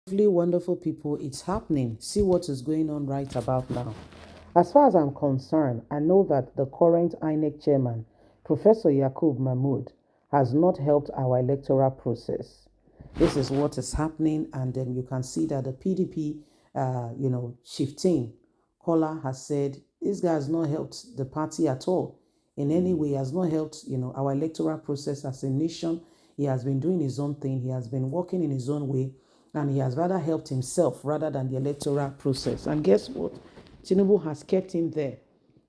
Lovely, wonderful people, it's happening. See what is going on right about now. As far as I'm concerned, I know that the current Inec chairman, Professor Yakub Mahmood, has not helped our electoral process. This is what is happening, and then you can see that the PDP, shifting caller has said this guy has not helped the party at all in any way. He has not helped, our electoral process as a nation. He has been doing his own thing. He has been working in his own way, and he has rather helped himself rather than the electoral process. And guess what? Tinubu has kept him there.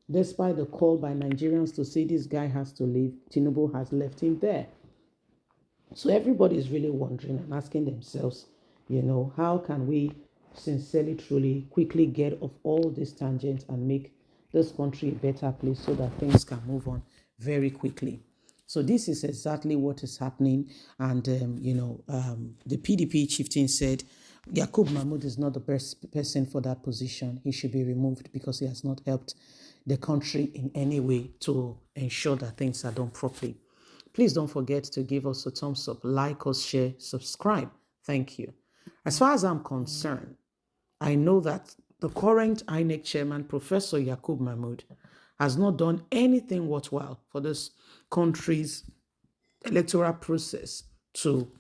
Despite the call by Nigerians to say this guy has to leave, Tinubu has left him there. So everybody is really wondering and asking themselves, how can we sincerely, truly, quickly get off all these tangents and make this country a better place so that things can move on very quickly. So this is exactly what is happening. And, the PDP chieftain said, Yakub Mahmoud is not the best person for that position. He should be removed because he has not helped the country in any way to ensure that things are done properly. Please don't forget to give us a thumbs up, like us, share, subscribe. Thank you. As far as I'm concerned, I know that the current INEC chairman, Professor Yakub Mahmoud, has not done anything worthwhile for this country's electoral process to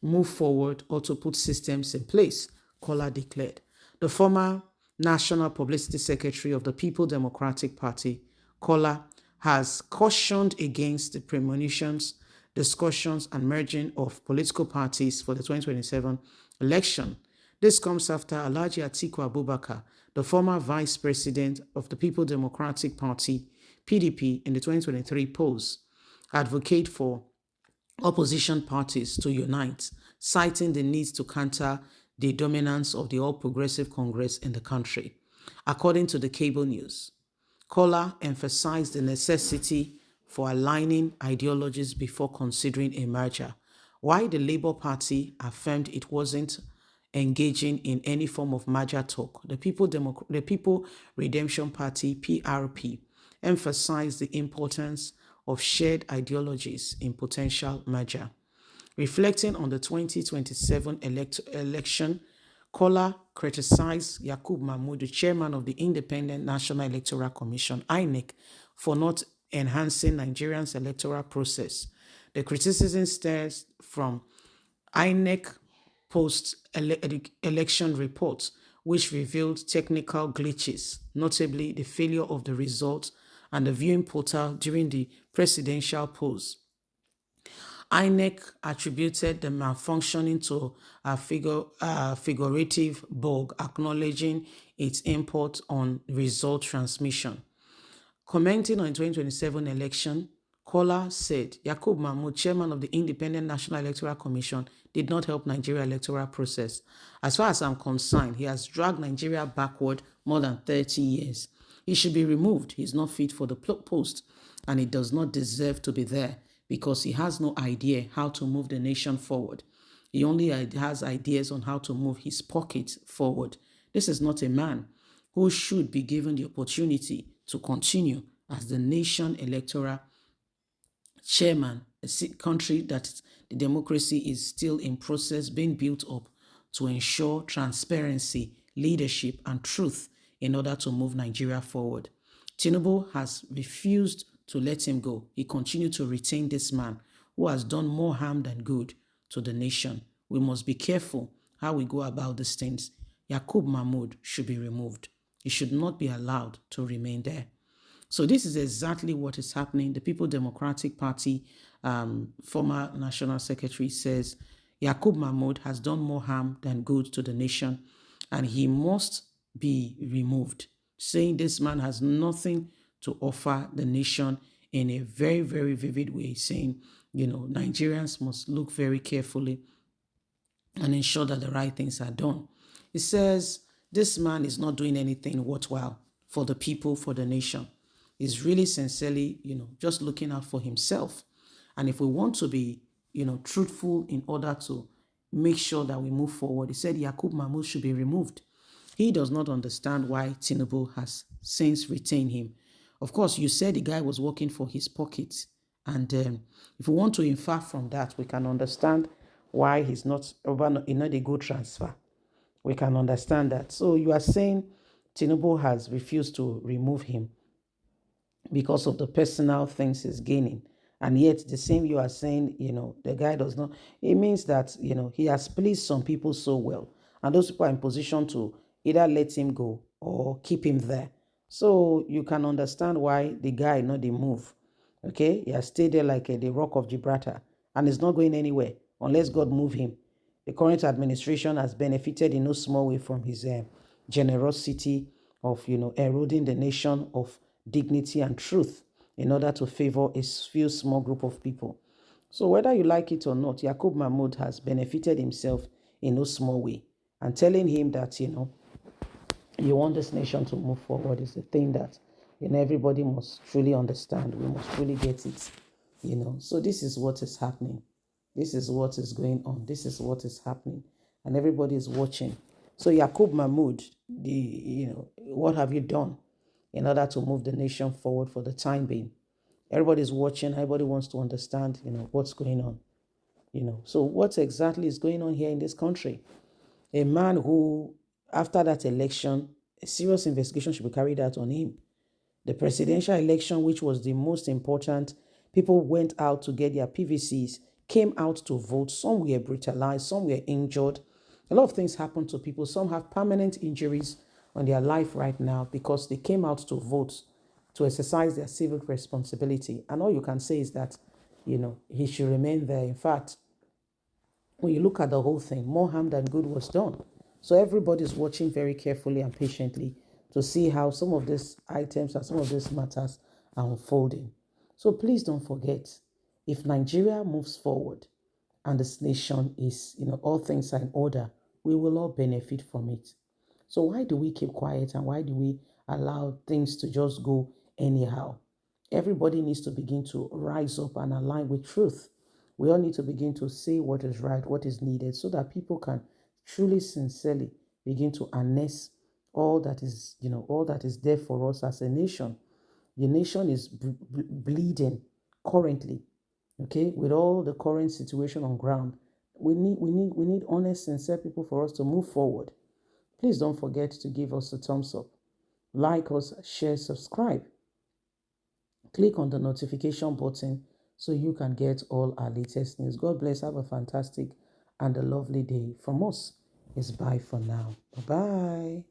move forward or to put systems in place, Kola declared. The former National Publicity Secretary of the People Democratic Party, Kola, has cautioned against the premonitions, discussions, and merging of political parties for the 2027 election. This comes after Alhaji Atiku Abubakar, the former vice president of the People Democratic Party, PDP, in the 2023 polls, advocate for opposition parties to unite, citing the need to counter the dominance of the All Progressive Congress in the country. According to the cable news, Kola emphasized the necessity for aligning ideologies before considering a merger, while the Labour Party affirmed it wasn't engaging in any form of merger talk. The People Redemption Party, PRP, emphasized the importance of shared ideologies in potential merger. Reflecting on the 2027 election, Kola criticized Yakub Mahmoud, the chairman of the Independent National Electoral Commission, INEC, for not enhancing Nigerians' electoral process. The criticism stems from INEC post-election reports, which revealed technical glitches, notably the failure of the results and the viewing portal during the presidential polls. INEC attributed the malfunctioning to a figurative bug, acknowledging its import on result transmission. Commenting on the 2027 election, Kola said Yakub Mahmoud, chairman of the Independent National Electoral Commission, did not help Nigeria electoral process. As far as I'm concerned, he has dragged Nigeria backward more than 30 years. He should be removed. He's not fit for the post, and he does not deserve to be there because he has no idea how to move the nation forward. He only has ideas on how to move his pocket forward. This is not a man who should be given the opportunity to continue as the nation electoral chairman, a country that the democracy is still in process being built up to ensure transparency, leadership, and truth in order to move Nigeria forward. Tinubu has refused to let him go. He continued to retain this man who has done more harm than good to the nation. We must be careful how we go about these things. Yakub Mahmoud should be removed. He should not be allowed to remain there. So this is exactly what is happening. The People Democratic Party former National Secretary says Yakub Mahmoud has done more harm than good to the nation and he must be removed, saying this man has nothing to offer the nation in a very, very vivid way, saying, Nigerians must look very carefully and ensure that the right things are done. He says this man is not doing anything worthwhile for the people, for the nation. He's really sincerely, just looking out for himself. And if we want to be, truthful in order to make sure that we move forward, he said Yakub Mahmoud should be removed. He does not understand why Tinubu has since retained him. Of course, you said the guy was working for his pocket. And if we want to infer from that, we can understand why he's not a good transfer. We can understand that. So you are saying Tinubu has refused to remove him because of the personal things he's gaining. And yet, the same you are saying, the guy does not. It means that, he has pleased some people so well. And those people are in position to either let him go or keep him there. So you can understand why the guy not the move. Okay? He has stayed there like the rock of Gibraltar and is not going anywhere unless God move him. The current administration has benefited in no small way from his generosity of, eroding the nation of dignity and truth in order to favor a few small group of people. So whether you like it or not, Yakub Mahmood has benefited himself in no small way. And telling him that, you want this nation to move forward is the thing that, everybody must truly understand. We must truly get it, So this is what is happening. This is what is going on. This is what is happening. And everybody is watching. So Yakub Mahmood, what have you done in order to move the nation forward for the time being? Everybody's watching. Everybody wants to understand, what's going on. So what exactly is going on here in this country? A man who, after that election, a serious investigation should be carried out on him. The presidential election, which was the most important, people went out to get their PVCs, came out to vote. Some were brutalized, some were injured. A lot of things happened to people. Some have permanent injuries on their life right now because they came out to vote, to exercise their civic responsibility. And all you can say is that, he should remain there. In fact, when you look at the whole thing, more harm than good was done. So everybody's watching very carefully and patiently to see how some of these items and some of these matters are unfolding. So please don't forget, if Nigeria moves forward and this nation is, all things are in order, we will all benefit from it. So why do we keep quiet and why do we allow things to just go anyhow? Everybody needs to begin to rise up and align with truth. We all need to begin to say what is right, what is needed, so that people can truly, sincerely begin to harness all that is, all that is there for us as a nation. The nation is bleeding currently, okay, with all the current situation on ground. We need honest, sincere people for us to move forward. Please don't forget to give us a thumbs up, like us, share, subscribe. Click on the notification button so you can get all our latest news. God bless. Have a fantastic and a lovely day. From us, it's bye for now. Bye-bye.